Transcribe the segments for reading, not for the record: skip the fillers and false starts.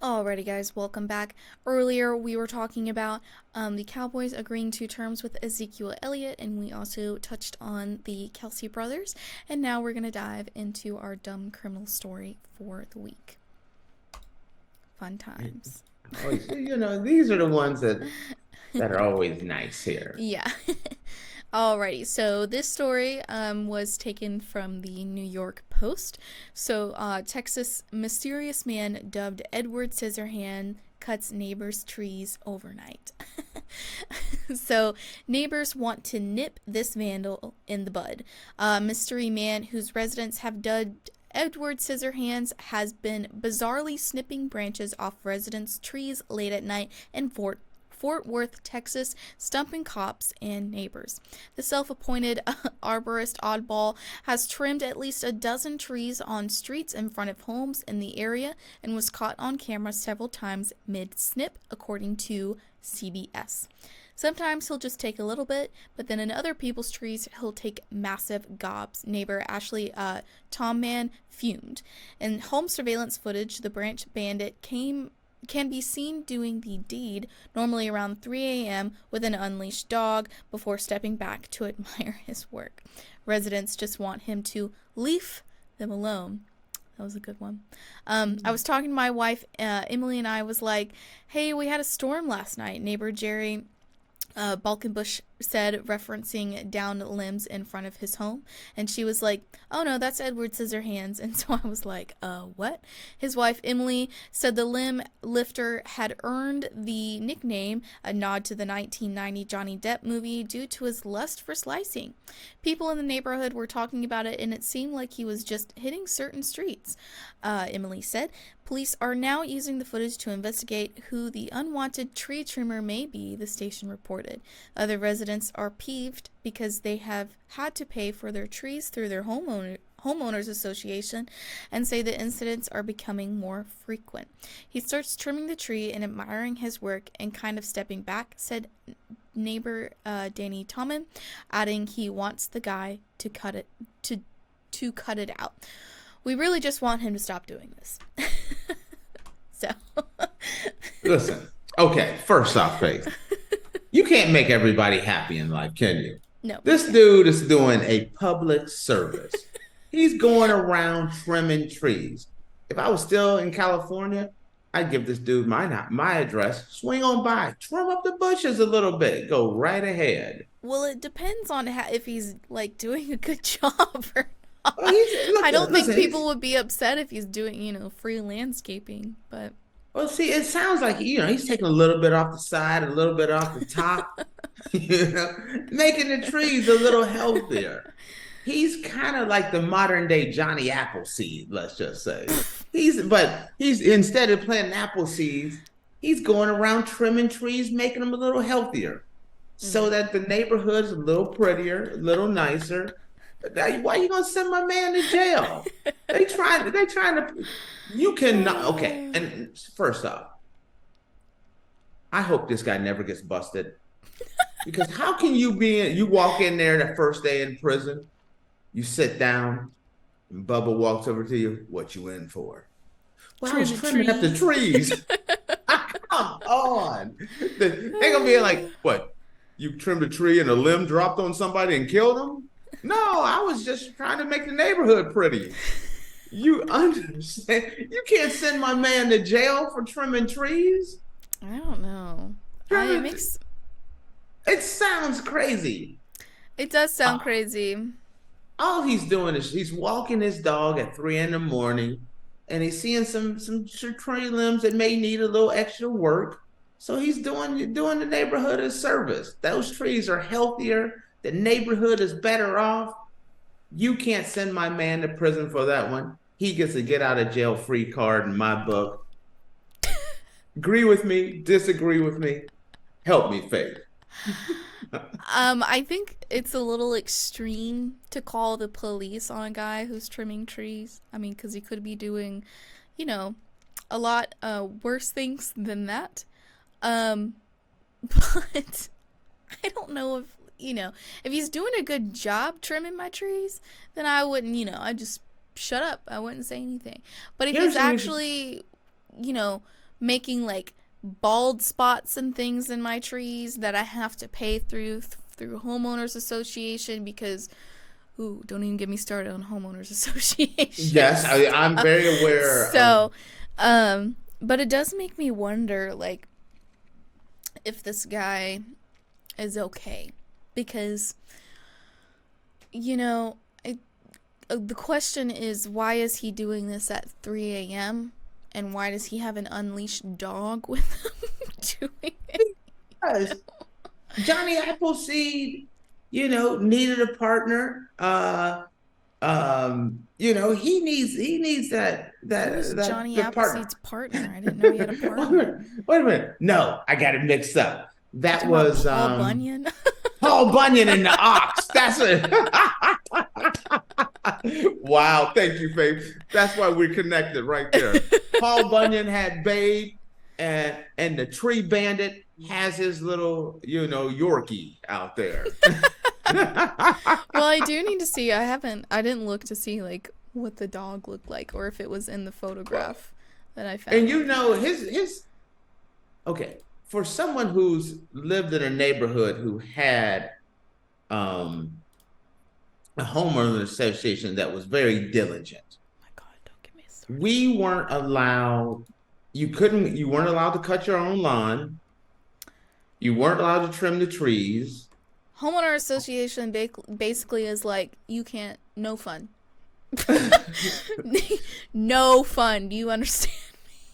Alrighty guys, welcome back. Earlier we were talking about the Cowboys agreeing to terms with Ezekiel Elliott, and we also touched on the Kelsey brothers, and now we're going to dive into our dumb criminal story for the week. Fun times. Always, these are the ones that are always nice here. Yeah. Alrighty, so this story was taken from the New York Post. So, Texas mysterious man dubbed Edward Scissorhands cuts neighbors' trees overnight. So, neighbors want to nip this vandal in the bud. Mystery man whose residents have dubbed Edward Scissorhands has been bizarrely snipping branches off residents' trees late at night in Fort Worth, Texas, stumping cops and neighbors. The self-appointed arborist oddball has trimmed at least a dozen trees on streets in front of homes in the area and was caught on camera several times mid-snip, according to CBS. Sometimes he'll just take a little bit, but then in other people's trees, he'll take massive gobs. Neighbor Ashley Tomman fumed. In home surveillance footage, the branch bandit can be seen doing the deed, normally around 3 a.m. with an unleashed dog, before stepping back to admire his work. Residents just want him to leave them alone. That was a good one. I was talking to my wife, Emily, and I was like, hey, we had a storm last night. Neighbor Jerry Balkenbush said, referencing downed limbs in front of his home, and she was like, oh no, that's Edward Scissorhands. And so I was like, what? His wife Emily said the limb lifter had earned the nickname, a nod to the 1990 Johnny Depp movie, due to his lust for slicing. People in the neighborhood were talking about it, and it seemed like he was just hitting certain streets, Emily said. Police are now using the footage to investigate who the unwanted tree trimmer may be, the station reported. Other residents are peeved because they have had to pay for their trees through their homeowners association and say the incidents are becoming more frequent. He starts trimming the tree and admiring his work and kind of stepping back, said neighbor Danny Tomman, adding he wants the guy to cut it out. We really just want him to stop doing this. So. Listen, okay, first off, Faith, you can't make everybody happy in life, can you? No. This dude is doing a public service. He's going around trimming trees. If I was still in California, I'd give this dude my address. Swing on by, trim up the bushes a little bit. Go right ahead. Well, it depends on if he's like doing a good job or not. Well, I don't think people would be upset if he's doing, free landscaping, but. Well, see, it sounds like, he's taking a little bit off the side, a little bit off the top, making the trees a little healthier. He's kind of like the modern day Johnny Appleseed, let's just say. He's instead of planting apple seeds, he's going around trimming trees, making them a little healthier, so that the neighborhood is a little prettier, a little nicer. Why are you gonna send my man to jail? They trying to. You cannot. Okay, and first off, I hope this guy never gets busted, because how can you walk in there the first day in prison, you sit down, and Bubba walks over to you. What you in for? Well, I was trimming up the trees. Come on, they're gonna be like, what? You trimmed a tree and a limb dropped on somebody and killed him? No, I was just trying to make the neighborhood pretty. You understand? You can't send my man to jail for trimming trees. I don't know. It sounds crazy. It does sound crazy. All he's doing is he's walking his dog at 3 a.m, and he's seeing some tree limbs that may need a little extra work. So he's doing the neighborhood a service. Those trees are healthier. The neighborhood is better off. You can't send my man to prison for that one. He gets a get out of jail free card in my book. Agree with me, disagree with me. Help me, Faith. I think it's a little extreme to call the police on a guy who's trimming trees. I mean, because he could be doing, a lot worse things than that. But I don't know if he's doing a good job trimming my trees, then I wouldn't, I'd just shut up. I wouldn't say anything. But if he's actually, making like bald spots and things in my trees that I have to pay through homeowners association because don't even get me started on homeowners association. Yes, I'm very aware. So, but it does make me wonder, like, if this guy is okay, because, you know, the question is, why is he doing this at 3 a.m.? And why does he have an unleashed dog with him doing it? Because Johnny Appleseed, needed a partner. He needs that Johnny the Appleseed's partner. I didn't know he had a partner. Wait a minute. No, I got it mixed up. That was Paul Bunyan. Paul Bunyan and the Ox. That's it. Wow, thank you, Faith. That's why we're connected right there. Paul Bunyan had Babe, and the Tree Bandit has his little, Yorkie out there. Well, I do need to see. I didn't look to see like what the dog looked like or if it was in the photograph that I found. And his okay, for someone who's lived in a neighborhood who had a homeowner association that was very diligent. Oh my God, don't get me started. We weren't allowed, you weren't allowed to cut your own lawn. You weren't allowed to trim the trees. Homeowner association basically is like, you can't, no fun. No fun. Do you understand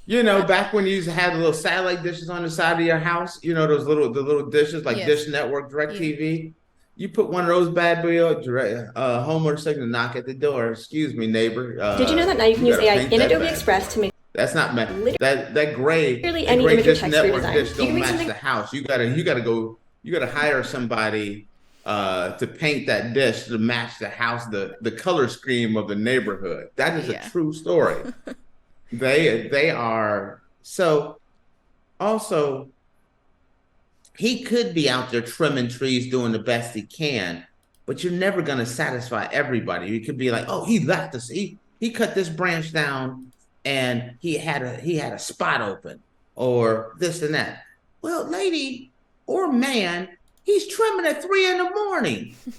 me? Back when you had the little satellite dishes on the side of your house, the little dishes like Yes. Dish Network, DirecTV. You put one of those bad boy homeowner saying to knock at the door. Excuse me, neighbor. Did you know that now you can use AI in Adobe Express to make That's not that gray. literally that any gray image or Dish text Network redesign? dish You don't can make match something- the house. You gotta hire somebody to paint that dish to match the house, the color scheme of the neighborhood. That is a true story. They are so. Also, he could be out there trimming trees, doing the best he can, but you're never going to satisfy everybody. You could be like, oh, he left us. He cut this branch down, and he had a spot open, or this and that. Well, lady or man, he's trimming at 3 a.m.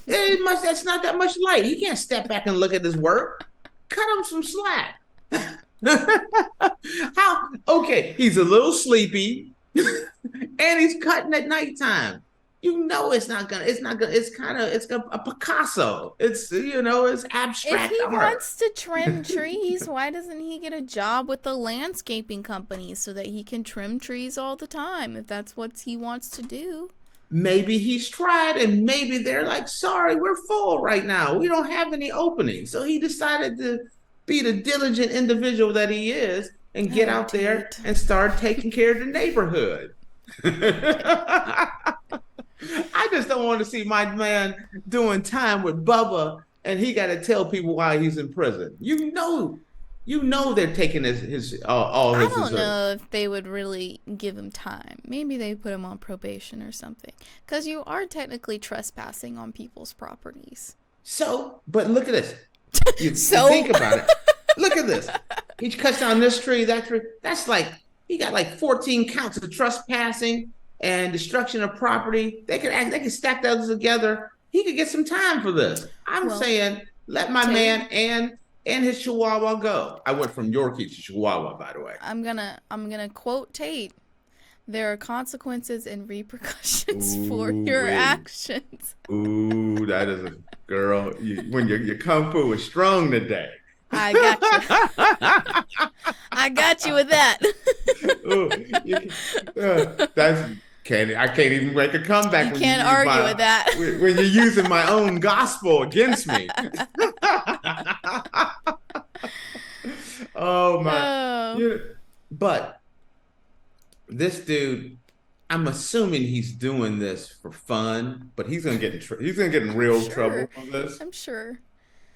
That's not that much light. He can't step back and look at his work. Cut him some slack. Okay, he's a little sleepy. And he's cutting at nighttime. It's a Picasso. It's abstract If he art. wants to trim trees, why doesn't he get a job with the landscaping company so that he can trim trees all the time if that's what he wants to do? Maybe he's tried, and maybe they're like, sorry, we're full right now. We don't have any openings. So he decided to be the diligent individual that he is and get out there and start taking care of the neighborhood. I just don't want to see my man doing time with Bubba, and he got to tell people why he's in prison. They're taking his all his. I don't know if they would really give him time. Maybe they put him on probation or something, because you are technically trespassing on people's properties. So, but look at this. You So? think about it. Look at this. He cuts down this tree, that tree. That's like, he got like 14 counts of trespassing and destruction of property. They can stack those together. He could get some time for this. I'm saying, let my man and his Chihuahua go. I went from Yorkie to Chihuahua, by the way. I'm gonna quote Tate. There are consequences and repercussions for your actions. Ooh, that is a girl. When your kung fu is strong today. I got you. I got you with that. I can't even make a comeback. You can't argue with that. When you're using my own gospel against me. Oh my! Oh. But this dude, I'm assuming he's doing this for fun, but he's gonna get in real trouble for this. I'm sure.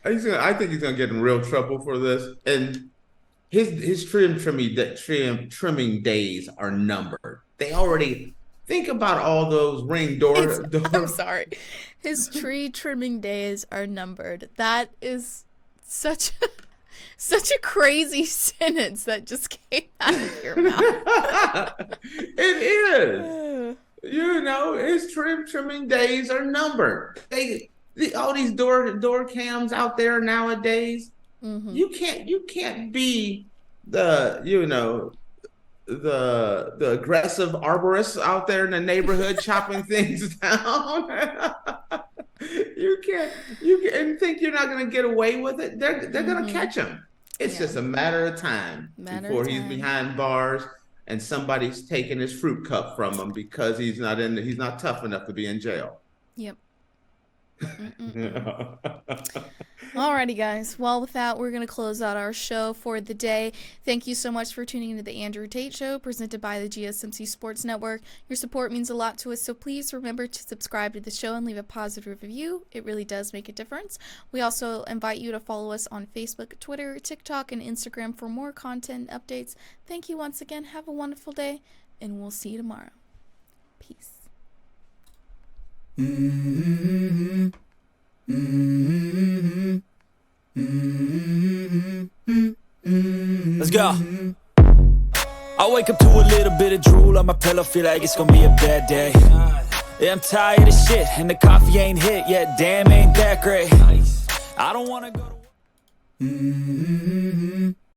I think he's gonna get in real trouble for this, and his trimming days are numbered. They already think about all those ring doors. I'm sorry. His tree trimming days are numbered. That is such a crazy sentence that just came out of your mouth. It is. His trimming days are numbered. All these door cams out there nowadays. Mm-hmm. You can't be the the aggressive arborist out there in the neighborhood chopping things down. You can't and think you're not going to get away with it. They're going to catch him. It's just a matter of time before he's behind bars and somebody's taking his fruit cup from him because he's not tough enough to be in jail. Yep. Alrighty, guys. Well, with that, we're going to close out our show for the day. Thank you so much for tuning into the Andrew Tate Show, presented by the GSMC Sports Network. Your support means a lot to us, so please remember to subscribe to the show and leave a positive review. It really does make a difference. We also invite you to follow us on Facebook, Twitter, TikTok, and Instagram for more content updates. Thank you once again. Have a wonderful day, and we'll see you tomorrow. Peace. Let's go. I wake up to a little bit of drool on my pillow, feel like it's gonna be a bad day. Yeah, I'm tired of shit, and the coffee ain't hit yet. Damn, ain't that great. I don't wanna go to